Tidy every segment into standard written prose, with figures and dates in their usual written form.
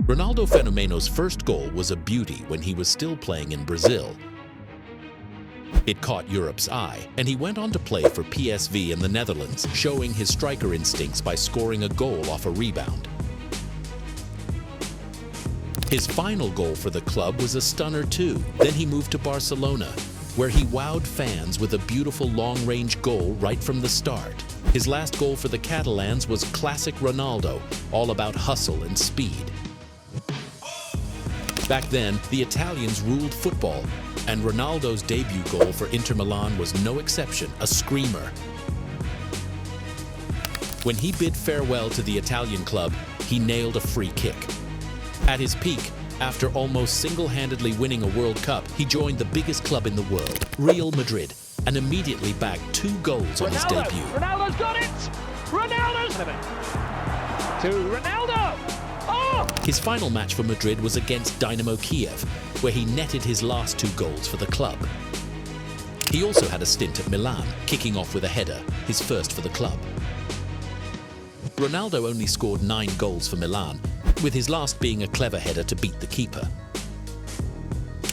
Ronaldo Fenomeno's first goal was a beauty when he was still playing in Brazil. It caught Europe's eye, and he went on to play for PSV in the Netherlands, showing his striker instincts by scoring a goal off a rebound. His final goal for the club was a stunner too. Then he moved to Barcelona, where he wowed fans with a beautiful long-range goal right from the start. His last goal for the Catalans was classic Ronaldo, all about hustle and speed. Back then, the Italians ruled football, and Ronaldo's debut goal for Inter Milan was no exception, a screamer. When he bid farewell to the Italian club, he nailed a free kick. At his peak, after almost single-handedly winning a World Cup, he joined the biggest club in the world, Real Madrid, and immediately bagged 2 goals on his debut. Ronaldo's got it! Ronaldo's to Ronaldo! Oh! His final match for Madrid was against Dynamo Kiev, where he netted his last 2 goals for the club. He also had a stint at Milan, kicking off with a header, his first for the club. Ronaldo only scored 9 goals for Milan, with his last being a clever header to beat the keeper.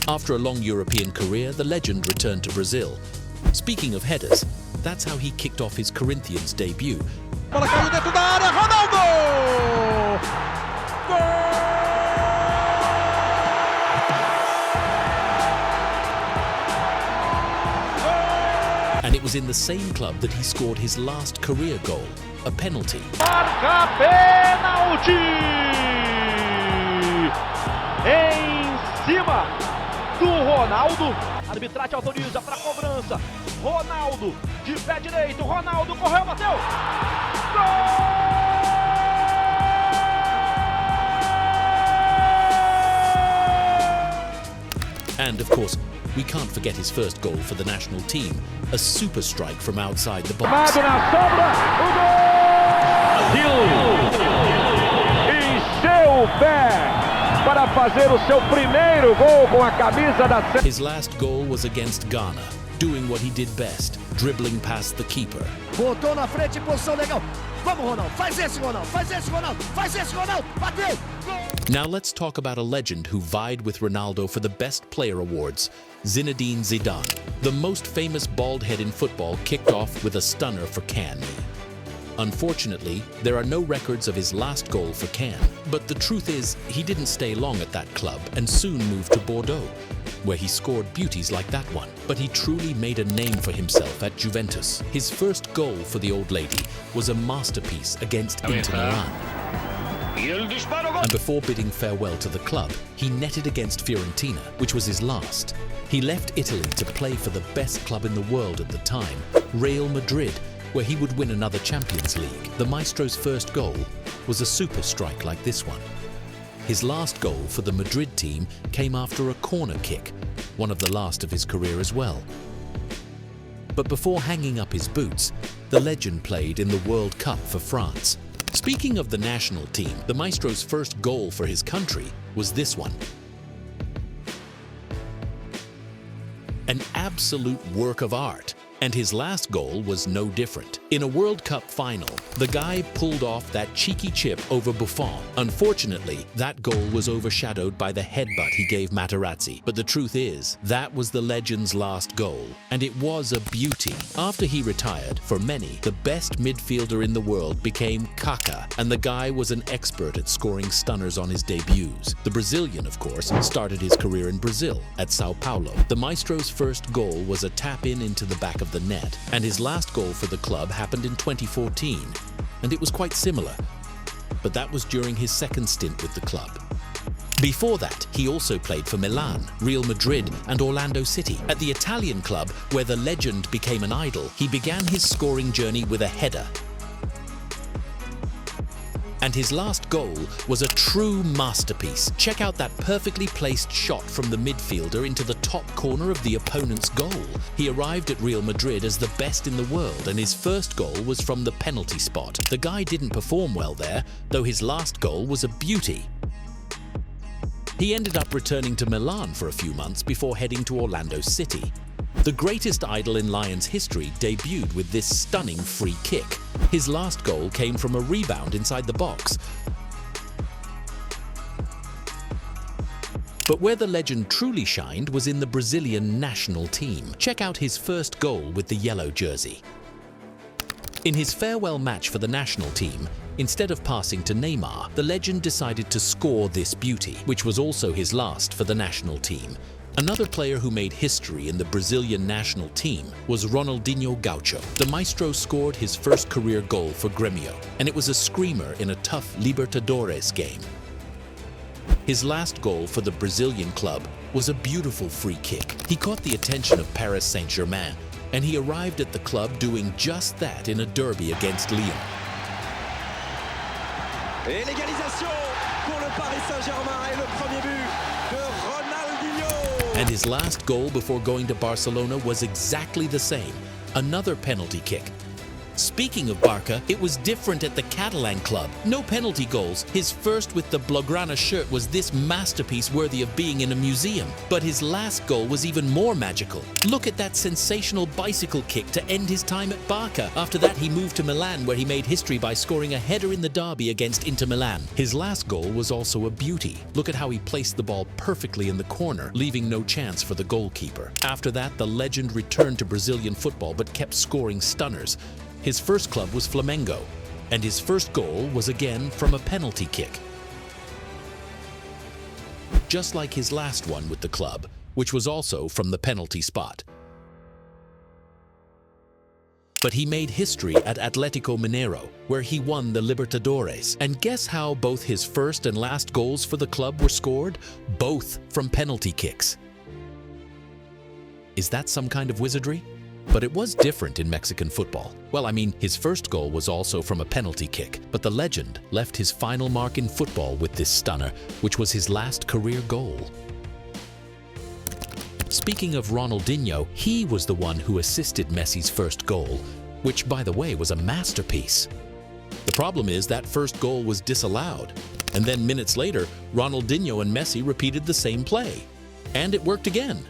After a long European career, the legend returned to Brazil. Speaking of headers, that's how he kicked off his Corinthians debut. Bola caiu dentro da área, Ronaldo! And it was in the same club that he scored his last career goal, a penalty. Marca pênalti! Em cima do Ronaldo. A arbitragem autoriza para cobrança. Ronaldo de pé direito. Ronaldo correu, bateu. Gol! And of course, we can't forget his first goal for the national team, a super strike from outside the box. Na sombra, o gol! Encheu o pé para fazer o seu primeiro gol com a camisa da... His last goal was against Ghana, doing what he did best, dribbling past the keeper. Botou na frente, posição legal. Vamos, Ronaldo, faz esse, Ronaldo, faz esse, Ronaldo, faz esse, Ronaldo, bateu! Now let's talk about a legend who vied with Ronaldo for the Best Player awards, Zinedine Zidane. The most famous bald head in football kicked off with a stunner for Cannes. Unfortunately, there are no records of his last goal for Cannes, but the truth is, he didn't stay long at that club and soon moved to Bordeaux, where he scored beauties like that one. But he truly made a name for himself at Juventus. His first goal for the old lady was a masterpiece against Inter Milan. And before bidding farewell to the club, he netted against Fiorentina, which was his last. He left Italy to play for the best club in the world at the time, Real Madrid, where he would win another Champions League. The maestro's first goal was a super strike like this one. His last goal for the Madrid team came after a corner kick, one of the last of his career as well. But before hanging up his boots, the legend played in the World Cup for France. Speaking of the national team, the maestro's first goal for his country was this one. An absolute work of art. And his last goal was no different. In a World Cup final, the guy pulled off that cheeky chip over Buffon. Unfortunately, that goal was overshadowed by the headbutt he gave Materazzi. But the truth is, that was the legend's last goal. And it was a beauty. After he retired, for many, the best midfielder in the world became Kaka. And the guy was an expert at scoring stunners on his debuts. The Brazilian, of course, started his career in Brazil, at Sao Paulo. The maestro's first goal was a tap-in into the back of the net, and his last goal for the club happened in 2014, and it was quite similar, but that was during his second stint with the club. Before that, he also played for Milan, Real Madrid, and Orlando City. At the Italian club, where the legend became an idol, he began his scoring journey with a header. And his last goal was a true masterpiece. Check out that perfectly placed shot from the midfielder into the top corner of the opponent's goal. He arrived at Real Madrid as the best in the world, and his first goal was from the penalty spot. The guy didn't perform well there, though his last goal was a beauty. He ended up returning to Milan for a few months before heading to Orlando City. The greatest idol in Lions history debuted with this stunning free kick. His last goal came from a rebound inside the box. But where the legend truly shined was in the Brazilian national team. Check out his first goal with the yellow jersey. In his farewell match for the national team, instead of passing to Neymar, the legend decided to score this beauty, which was also his last for the national team. Another player who made history in the Brazilian national team was Ronaldinho Gaucho. The maestro scored his first career goal for Grêmio, and it was a screamer in a tough Libertadores game. His last goal for the Brazilian club was a beautiful free kick. He caught the attention of Paris Saint-Germain, and he arrived at the club doing just that in a derby against Lyon. Et l'égalisation pour le Paris Saint-Germain et le premier but de Ronaldinho. And his last goal before going to Barcelona was exactly the same, another penalty kick. Speaking of Barca, it was different at the Catalan club. No penalty goals. His first with the Blaugrana shirt was this masterpiece worthy of being in a museum. But his last goal was even more magical. Look at that sensational bicycle kick to end his time at Barca. After that, he moved to Milan, where he made history by scoring a header in the derby against Inter Milan. His last goal was also a beauty. Look at how he placed the ball perfectly in the corner, leaving no chance for the goalkeeper. After that, the legend returned to Brazilian football but kept scoring stunners. His first club was Flamengo, and his first goal was again from a penalty kick. Just like his last one with the club, which was also from the penalty spot. But he made history at Atlético Mineiro, where he won the Libertadores. And guess how both his first and last goals for the club were scored? Both from penalty kicks. Is that some kind of wizardry? But it was different in Mexican football. Well, I mean, his first goal was also from a penalty kick, but the legend left his final mark in football with this stunner, which was his last career goal. Speaking of Ronaldinho, he was the one who assisted Messi's first goal, which, by the way, was a masterpiece. The problem is that first goal was disallowed, and then minutes later, Ronaldinho and Messi repeated the same play, and it worked again.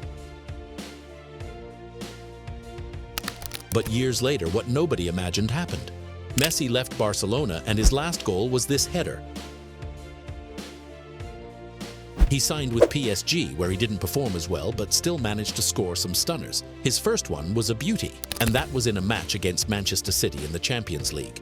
But years later, what nobody imagined happened. Messi left Barcelona, and his last goal was this header. He signed with PSG, where he didn't perform as well, but still managed to score some stunners. His first one was a beauty, and that was in a match against Manchester City in the Champions League.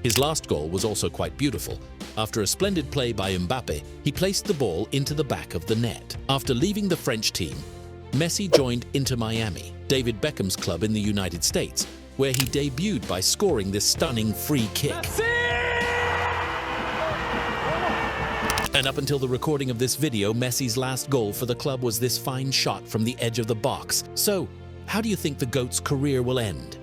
His last goal was also quite beautiful. After a splendid play by Mbappe, he placed the ball into the back of the net. After leaving the French team, Messi joined Inter Miami, David Beckham's club in the United States, where he debuted by scoring this stunning free kick. Messi! And up until the recording of this video, Messi's last goal for the club was this fine shot from the edge of the box. So, how do you think the GOAT's career will end?